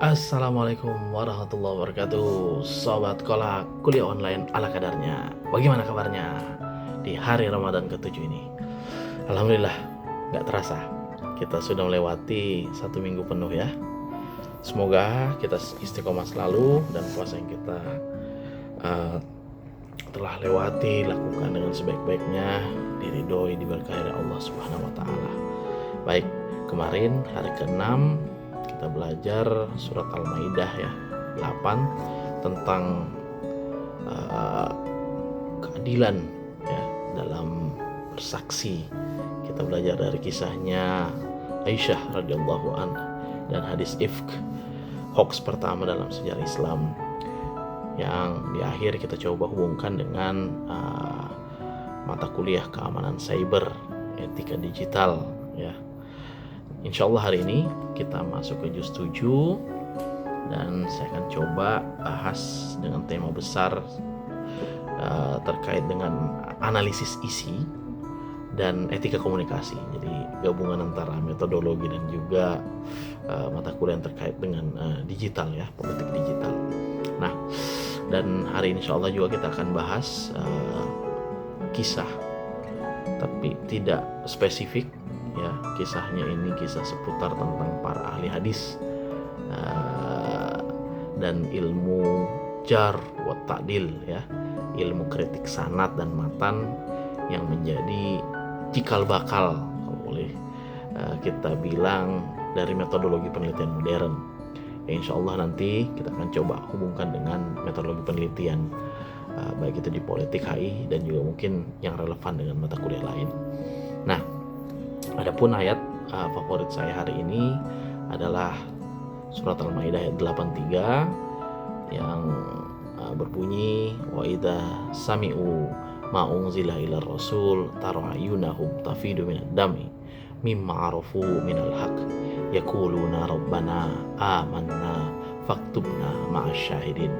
Assalamualaikum warahmatullahi wabarakatuh. Sobat Kolak kuliah online ala kadarnya. Bagaimana kabarnya di hari Ramadan ke-7 ini? Alhamdulillah, gak terasa kita sudah melewati 1 minggu penuh ya. Semoga kita istiqomah selalu dan puasa yang kita telah lewati lakukan dengan sebaik-baiknya, diridhoi, diberkahi oleh Allah Subhanahu wa taala. Baik, kemarin hari ke-6 kita belajar surat Al-Maidah ya 8 tentang keadilan ya dalam bersaksi. Kita belajar dari kisahnya Aisyah radhiyallahu anha dan hadis ifk, hoax pertama dalam sejarah Islam, yang di akhir kita coba hubungkan dengan mata kuliah keamanan cyber, etika digital ya. Insya Allah hari ini kita masuk ke juz 7 dan saya akan coba bahas dengan tema besar terkait dengan analisis isi dan etika komunikasi. Jadi gabungan antara metodologi dan juga mata kuliah yang terkait dengan digital ya, politik digital. Nah, dan hari ini insya Allah juga kita akan bahas kisah, tapi tidak spesifik ya, kisahnya ini kisah seputar tentang para ahli hadis dan ilmu jar wa ta'dil ya, ilmu kritik sanad dan matan yang menjadi cikal bakal kalau boleh kita bilang dari metodologi penelitian modern ya. Insya Allah nanti kita akan coba hubungkan dengan metodologi penelitian baik itu di politik HI dan juga mungkin yang relevan dengan mata kuliah lain. Nah, adapun ayat favorit saya hari ini adalah surat Al-Maidah ayat 83 yang berbunyi wa idza sami'u ma unzila ila rasul tara ayunahum tafidu minad dami mimma arafu minal haq yaquluna rabbana amanna faktubna ma'asy syahidin.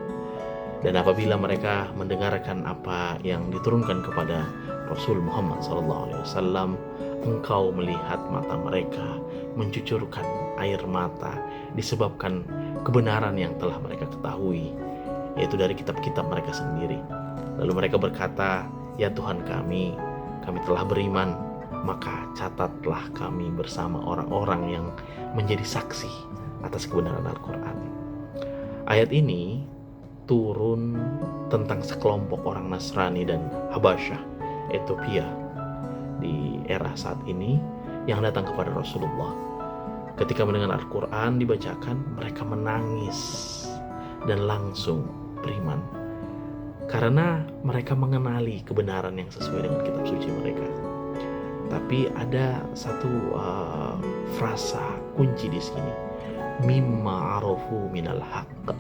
Dan apabila mereka mendengarkan apa yang diturunkan kepada Rasul Muhammad SAW, engkau melihat mata mereka mencucurkan air mata disebabkan kebenaran yang telah mereka ketahui, yaitu dari kitab-kitab mereka sendiri. Lalu mereka berkata, ya Tuhan kami telah beriman, maka catatlah kami bersama orang-orang yang menjadi saksi atas kebenaran Al-Quran. Ayat ini turun tentang sekelompok orang Nasrani dan Habasyah, Ethiopia di era saat ini yang datang kepada Rasulullah. Ketika mendengar Al-Quran dibacakan, mereka menangis dan langsung beriman karena mereka mengenali kebenaran yang sesuai dengan kitab suci mereka. Tapi ada satu frasa kunci di sini, mimma arafu minal haqq,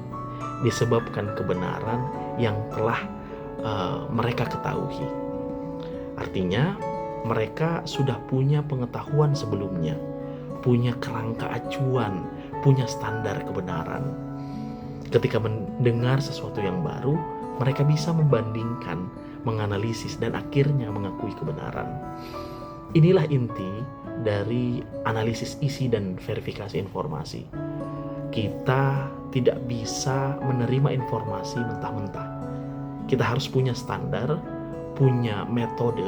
disebabkan kebenaran yang telah mereka ketahui. Artinya mereka sudah punya pengetahuan sebelumnya, punya kerangka acuan, punya standar kebenaran. Ketika mendengar sesuatu yang baru, mereka bisa membandingkan, menganalisis, dan akhirnya mengakui kebenaran. Inilah inti dari analisis isi dan verifikasi informasi. Kita tidak bisa menerima informasi mentah-mentah. Kita harus punya standar, punya metode,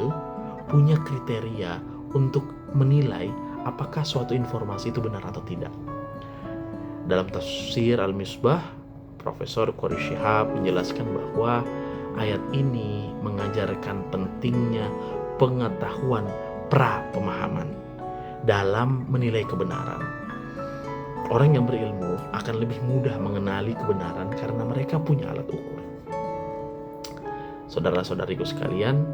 punya kriteria untuk menilai apakah suatu informasi itu benar atau tidak. Dalam tafsir Al-Misbah, Profesor Qori Shihab menjelaskan bahwa ayat ini mengajarkan pentingnya pengetahuan pra-pemahaman dalam menilai kebenaran. Orang yang berilmu akan lebih mudah mengenali kebenaran karena mereka punya alat ukur. Saudara-saudariku sekalian,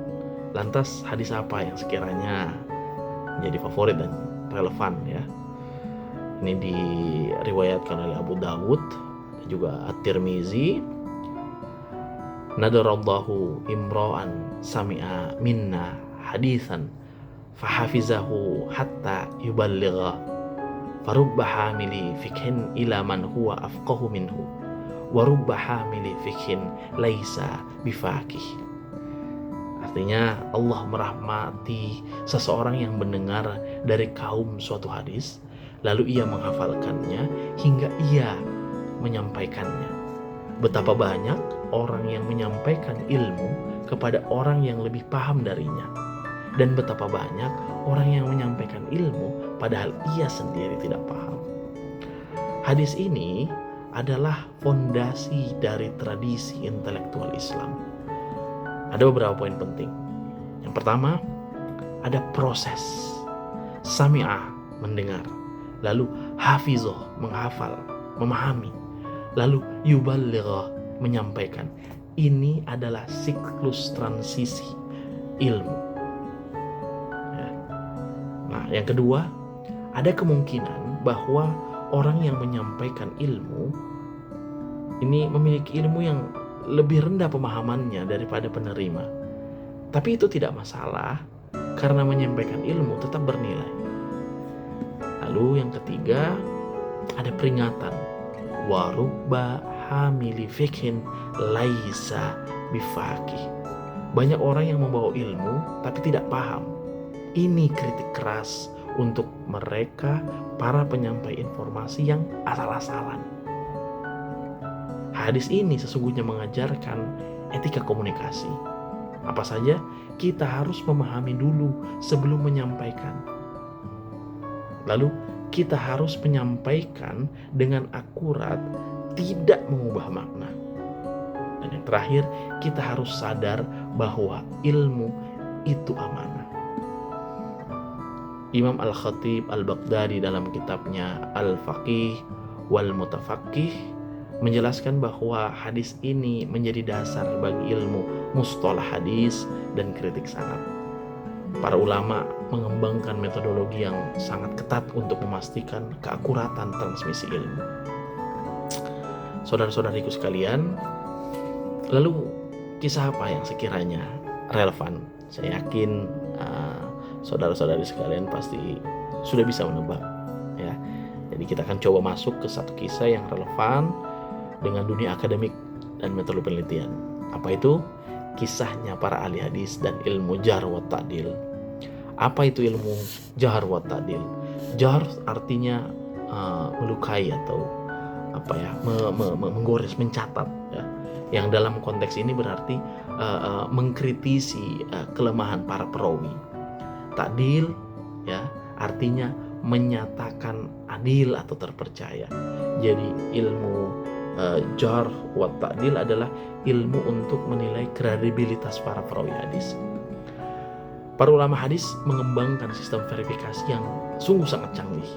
lantas hadis apa yang sekiranya menjadi favorit dan relevan ya? Ini diriwayatkan oleh Abu Dawud dan juga At-Tirmizi. Nadarallahu imra'an sami'a minna hadithan fahafizahu hatta yuballigha farubba hamili fikhin ila man huwa afqahu minhu warubba hamili fikhin laisa bifaqih. Artinya Allah merahmati seseorang yang mendengar dari kaum suatu hadis, lalu ia menghafalkannya hingga ia menyampaikannya. Betapa banyak orang yang menyampaikan ilmu kepada orang yang lebih paham darinya. Dan betapa banyak orang yang menyampaikan ilmu padahal ia sendiri tidak paham. Hadis ini adalah fondasi dari tradisi intelektual Islam. Ada beberapa poin penting. Yang pertama, ada proses. Sami'ah, mendengar. Lalu hafizah, menghafal, memahami. Lalu yuballighah, menyampaikan. Ini adalah siklus transisi ilmu. Ya. Nah, yang kedua, ada kemungkinan bahwa orang yang menyampaikan ilmu ini memiliki ilmu yang lebih rendah pemahamannya daripada penerima. Tapi itu tidak masalah, karena menyampaikan ilmu tetap bernilai. Lalu yang ketiga, ada peringatan. Wa rubba hamili fikhin laisa bifaqih. Banyak orang yang membawa ilmu tapi tidak paham. Ini kritik keras untuk mereka para penyampai informasi yang asal-asalan. Hadis ini sesungguhnya mengajarkan etika komunikasi. Apa saja kita harus memahami dulu sebelum menyampaikan. Lalu kita harus menyampaikan dengan akurat, tidak mengubah makna. Dan yang terakhir, kita harus sadar bahwa ilmu itu amanah. Imam Al-Khatib Al-Baghdadi dalam kitabnya Al-Faqih wal Mutafaqih menjelaskan bahwa hadis ini menjadi dasar bagi ilmu mustalah hadis dan kritik sanad. Para ulama mengembangkan metodologi yang sangat ketat untuk memastikan keakuratan transmisi ilmu. Saudara-saudariku sekalian, lalu kisah apa yang sekiranya relevan? Saya yakin saudara-saudari sekalian pasti sudah bisa menebak, ya. Jadi kita akan coba masuk ke satu kisah yang relevan dengan dunia akademik dan metode penelitian. Apa itu? Kisahnya para ahli hadis dan ilmu jarh wa ta'dil. Apa itu ilmu jarh wa ta'dil? Jarh artinya melukai atau menggores, mencatat, ya. Yang dalam konteks ini berarti mengkritisi kelemahan para perawi. Ta'dil, ya, artinya menyatakan adil atau terpercaya. Jadi ilmu jarh wa ta'dil adalah ilmu untuk menilai kredibilitas para perawi hadis. Para ulama hadis mengembangkan sistem verifikasi yang sungguh sangat canggih.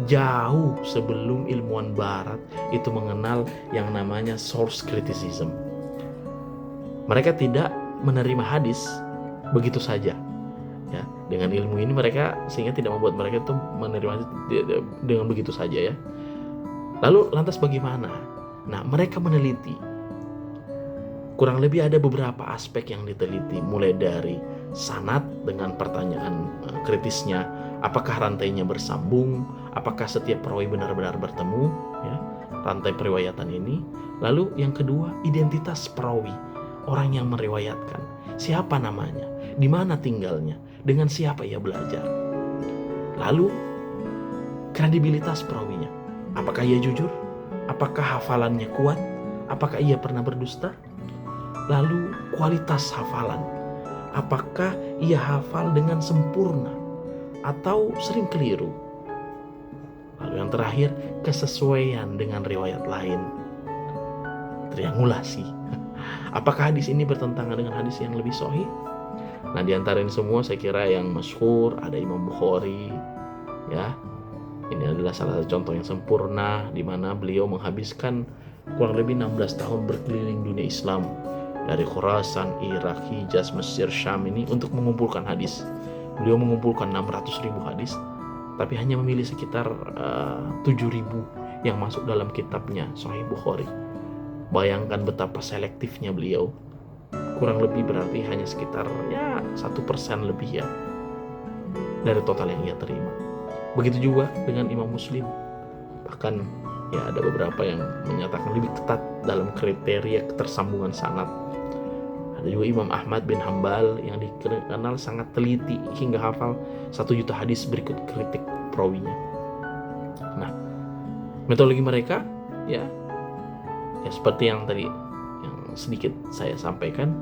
Jauh sebelum ilmuwan barat itu mengenal yang namanya source criticism. Mereka tidak menerima hadis begitu saja. Ya, dengan ilmu ini mereka sehingga tidak membuat mereka itu menerima hadis dengan begitu saja, ya. Lalu lantas bagaimana? Nah, mereka meneliti. Kurang lebih ada beberapa aspek yang diteliti, mulai dari sanad dengan pertanyaan kritisnya, apakah rantainya bersambung, apakah setiap perawi benar-benar bertemu, ya, rantai periwayatan ini. Lalu yang kedua, identitas perawi, orang yang meriwayatkan, siapa namanya, di mana tinggalnya, dengan siapa ia belajar. Lalu kredibilitas perawinya, apakah ia jujur, apakah hafalannya kuat, apakah ia pernah berdusta. Lalu kualitas hafalan, apakah ia hafal dengan sempurna atau sering keliru. Lalu yang terakhir, kesesuaian dengan riwayat lain, triangulasi. Apakah hadis ini bertentangan dengan hadis yang lebih sahih? Nah, di antara ini semua saya kira yang masyhur ada Imam Bukhari, ya. Ini adalah salah satu contoh yang sempurna di mana beliau menghabiskan kurang lebih 16 tahun berkeliling dunia Islam dari Khurasan, Irak, Hijaz, Mesir, Syam ini untuk mengumpulkan hadis. Beliau mengumpulkan 600.000 hadis, tapi hanya memilih sekitar 7.000 yang masuk dalam kitabnya Sahih Bukhari. Bayangkan betapa selektifnya beliau. Kurang lebih berarti hanya sekitar 1% lebih, ya, dari total yang ia terima. Begitu juga dengan Imam Muslim. Bahkan ya ada beberapa yang menyatakan lebih ketat dalam kriteria ketersambungan sanad. Ada juga Imam Ahmad bin Hambal yang dikenal sangat teliti hingga hafal 1 juta hadis berikut kritik perawinya. Nah, metodologi mereka, ya, Ya seperti yang tadi yang sedikit saya sampaikan,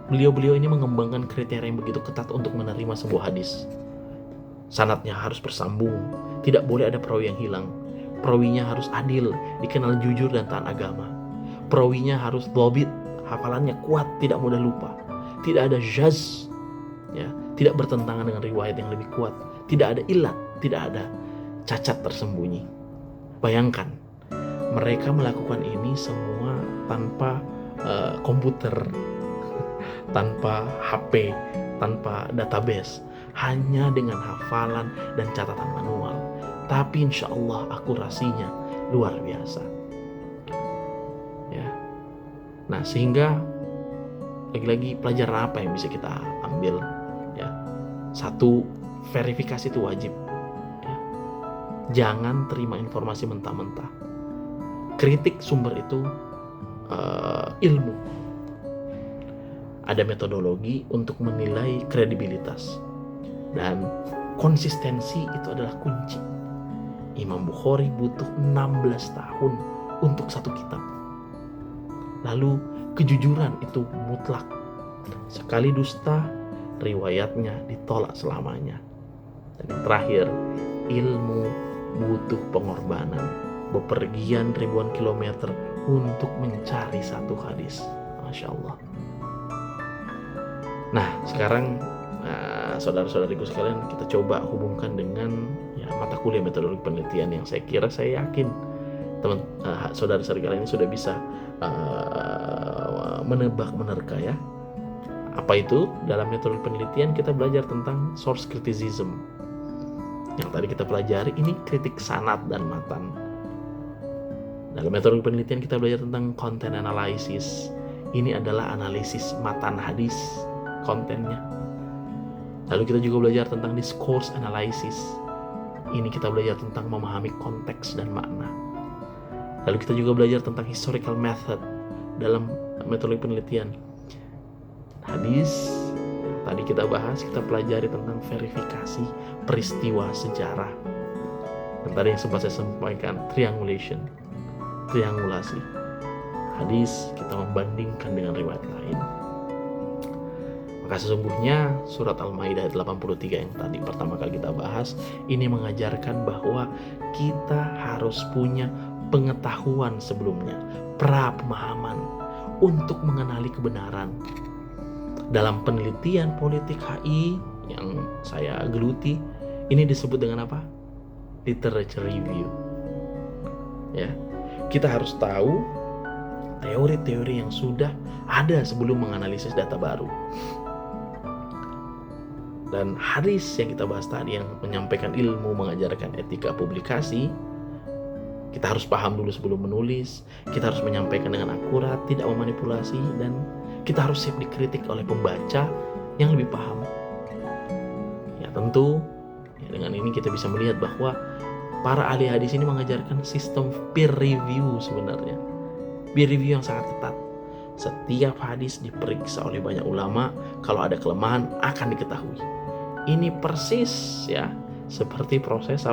beliau-beliau ini mengembangkan kriteria yang begitu ketat untuk menerima sebuah hadis. Sanadnya harus bersambung, tidak boleh ada perawi yang hilang. Perawinya harus adil, dikenal jujur dan taat agama. Perawinya harus dhabit, hafalannya kuat, tidak mudah lupa. Tidak ada jaz, ya, tidak bertentangan dengan riwayat yang lebih kuat. Tidak ada ilat, tidak ada cacat tersembunyi. Bayangkan, mereka melakukan ini semua tanpa komputer, tanpa HP, tanpa database, hanya dengan hafalan dan catatan manual. Tapi insya Allah akurasinya luar biasa. Ya. Nah, sehingga lagi-lagi pelajaran apa yang bisa kita ambil? Ya. Satu, verifikasi itu wajib. Ya. Jangan terima informasi mentah-mentah. Kritik sumber itu ilmu. Ada metodologi untuk menilai kredibilitas. Dan konsistensi itu adalah kunci. Imam Bukhari butuh 16 tahun untuk satu kitab. Lalu kejujuran itu mutlak. Sekali dusta, riwayatnya ditolak selamanya. Dan yang terakhir, ilmu butuh pengorbanan. Bepergian ribuan kilometer untuk mencari satu hadis. Masya Allah. Nah, sekarang saudara-saudariku sekalian, kita coba hubungkan dengan mata kuliah metodologi penelitian yang saya kira, saya yakin saudara-saudari kalian ini sudah bisa menerka ya. Apa itu? Dalam metodologi penelitian kita belajar tentang source criticism. Yang tadi kita pelajari ini kritik sanad dan matan. Dalam metodologi penelitian kita belajar tentang content analysis. Ini adalah analisis matan hadis, kontennya. Lalu kita juga belajar tentang discourse analysis. Ini kita belajar tentang memahami konteks dan makna. Lalu kita juga belajar tentang historical method dalam metodologi penelitian. Hadis yang tadi kita bahas, kita pelajari tentang verifikasi peristiwa sejarah. Dan tadi yang sempat saya sampaikan, triangulasi. Hadis kita membandingkan dengan riwayat lain. Maka sesungguhnya surat Al-Maidah ayat 83 yang tadi pertama kali kita bahas, ini mengajarkan bahwa kita harus punya pengetahuan sebelumnya, pemahaman untuk mengenali kebenaran. Dalam penelitian politik HI yang saya geluti, ini disebut dengan apa? Literature review. Ya, kita harus tahu teori-teori yang sudah ada sebelum menganalisis data baru. Dan hadis yang kita bahas tadi yang menyampaikan ilmu, mengajarkan etika publikasi, kita harus paham dulu sebelum menulis, kita harus menyampaikan dengan akurat, tidak memanipulasi, dan kita harus siap dikritik oleh pembaca yang lebih paham. Ya tentu, dengan ini kita bisa melihat bahwa para ahli hadis ini mengajarkan sistem peer review sebenarnya. Peer review yang sangat ketat. Setiap hadis diperiksa oleh banyak ulama, kalau ada kelemahan akan diketahui. Ini persis ya seperti proses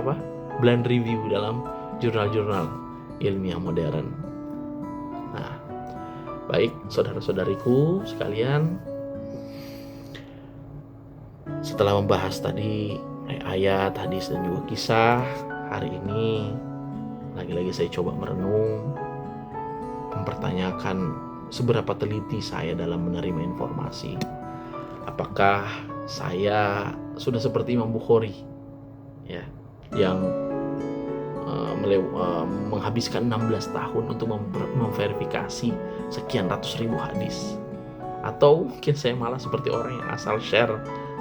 blind review dalam jurnal-jurnal ilmiah modern. Nah, baik saudara-saudariku sekalian, setelah membahas tadi ayat, hadis dan juga kisah, hari ini lagi-lagi saya coba merenung, mempertanyakan seberapa teliti saya dalam menerima informasi. Apakah saya sudah seperti Imam Bukhari ya, yang menghabiskan 16 tahun untuk memverifikasi sekian ratus ribu hadis, atau mungkin saya malah seperti orang yang asal share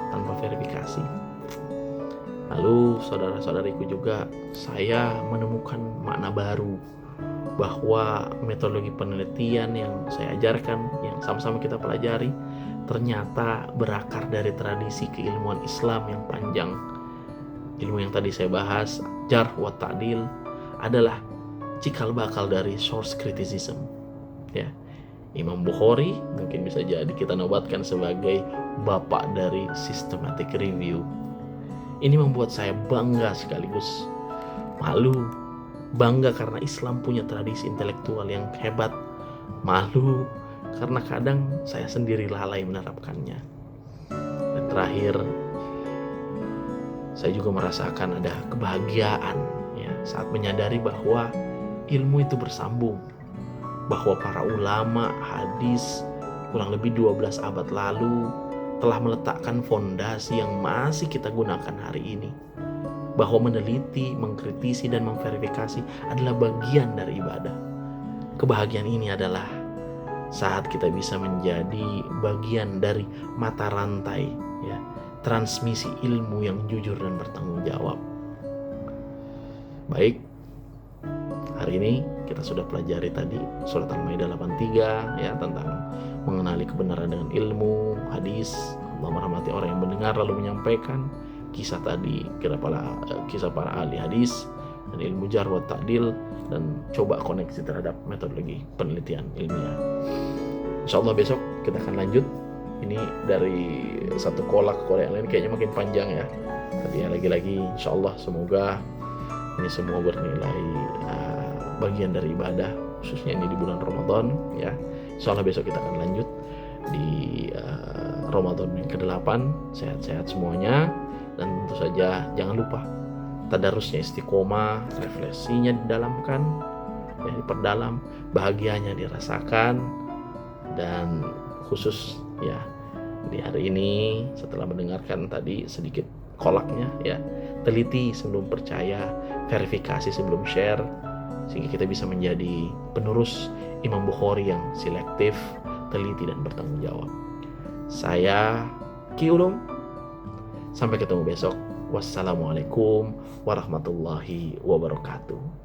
tanpa verifikasi. Lalu saudara-saudariku juga, saya menemukan makna baru bahwa metodologi penelitian yang saya ajarkan, yang sama-sama kita pelajari, ternyata berakar dari tradisi keilmuan Islam yang panjang. Ilmu yang tadi saya bahas, jarh wa ta'dil, adalah cikal bakal dari source criticism. Ya, Imam Bukhari mungkin bisa jadi kita nobatkan sebagai bapak dari systematic review. Ini membuat saya bangga sekaligus malu bangga karena Islam punya tradisi intelektual yang hebat, malu karena kadang saya sendiri lalai menerapkannya. Dan terakhir, saya juga merasakan ada kebahagiaan ya saat menyadari bahwa ilmu itu bersambung, bahwa para ulama hadis kurang lebih 12 abad lalu telah meletakkan fondasi yang masih kita gunakan hari ini, bahwa meneliti, mengkritisi, dan memverifikasi adalah bagian dari ibadah. Kebahagiaan ini adalah saat kita bisa menjadi bagian dari mata rantai ya, transmisi ilmu yang jujur dan bertanggung jawab. Baik, hari ini kita sudah pelajari tadi surat Al-Maidah 83 ya, tentang mengenali kebenaran dengan ilmu, hadis, Allah merahmati orang yang mendengar lalu menyampaikan, kisah tadi, kisah para ahli hadis, dan ilmu jarh wa ta'dil, dan coba koneksi terhadap metodologi penelitian ilmiah. Insyaallah besok kita akan lanjut. Ini dari satu kolak ke kolak yang lain kayaknya makin panjang ya. Tapi ya lagi-lagi insyaallah semoga ini semua bernilai bagian dari ibadah, khususnya ini di bulan Ramadan ya. Insyaallah besok kita akan lanjut di Ramadan yang ke-8. Sehat-sehat semuanya, dan tentu saja jangan lupa tadarusnya istiqomah, refleksinya didalamkan ya, diperdalam, bahagianya dirasakan. Dan khusus ya di hari ini setelah mendengarkan tadi sedikit kolaknya ya, teliti sebelum percaya, verifikasi sebelum share, sehingga kita bisa menjadi penerus Imam Bukhari yang selektif, teliti, dan bertanggung jawab. Saya Ki Ulum, sampai ketemu besok. Wassalamualaikum warahmatullahi wabarakatuh.